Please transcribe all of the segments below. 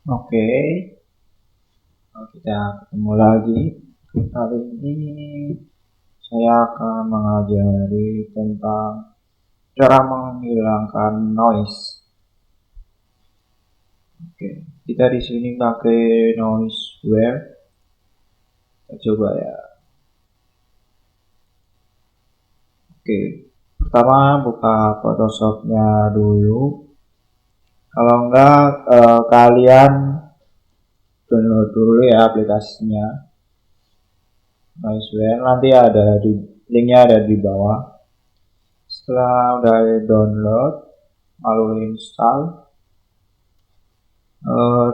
Oke, kita ketemu lagi. Kali ini saya akan mengajari tentang cara menghilangkan noise. Oke, kita di sini pakai noiseware. Kita coba ya. Oke, pertama buka Photoshopnya dulu. Kalau enggak, kalian download dulu ya aplikasinya. Noiseware nanti ada di linknya ada di bawah. Setelah udah download, lalu install,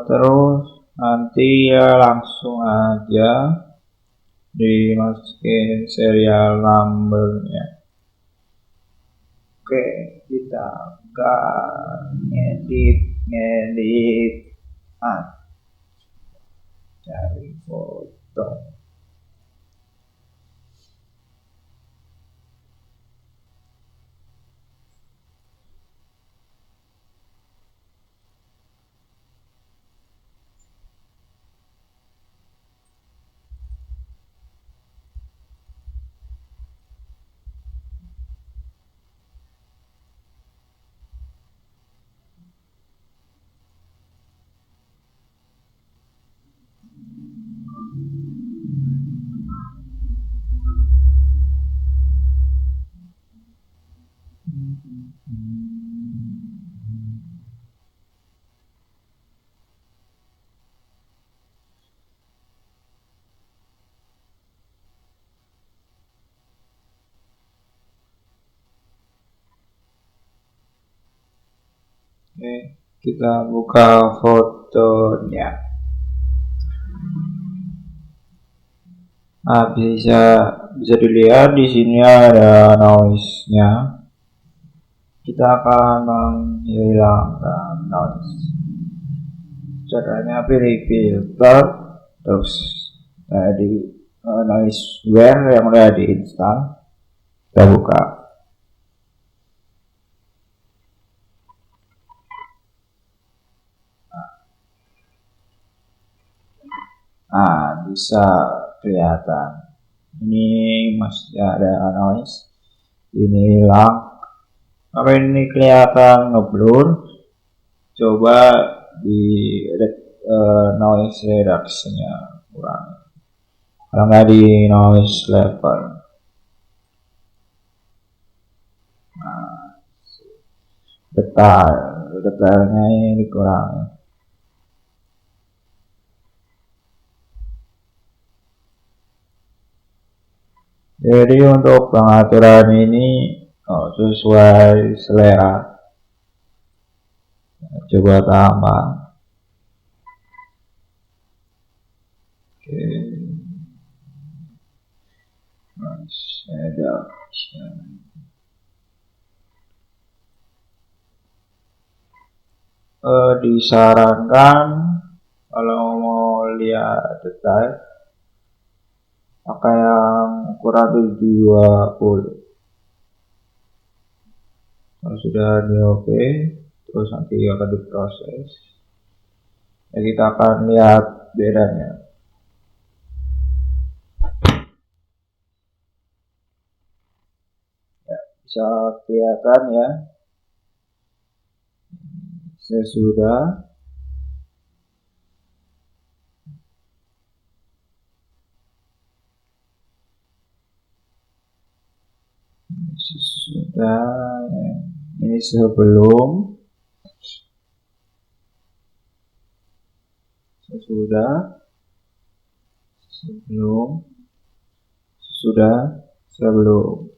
terus nanti ya langsung aja dimasukin serial numbernya. Oke, kita ngedit cari foto. Oke, kita buka fotonya. Nah, bisa dilihat di sini ada noise-nya. Kita akan menghilangkan noise. Caranya pilih filter, terus tadi noiseware yang udah diinstal, kita buka. Nah, bisa kelihatan. Ini masih ada noise. Ini hilang. Apa ini kelihatan ngeblur? Coba di noise reduction-nya kurang. Kalau nggak di noise level. Nah, detailnya ini kurang. Jadi untuk pengaturan ini sesuai selera. Coba tambah. Oke. Disarankan kalau mau lihat detail pakai yang ukuran 720. Kalau sudah di oke, terus nanti akan diproses. Ya, kita akan lihat bedanya. Ya, bisa kelihatan ya. Sesudah ini sebelum, sesudah, sebelum, sebelum.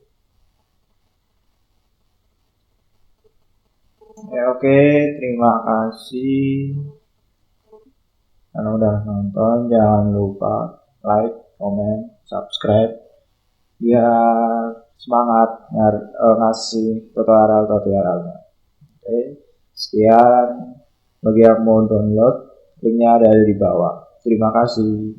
Ya, oke, terima kasih karena udah nonton. Jangan lupa like, comment, subscribe biar semangat ngasih tutorial-tutorialnya. Oke, sekian. Bagi yang mau download, linknya ada di bawah. Terima kasih.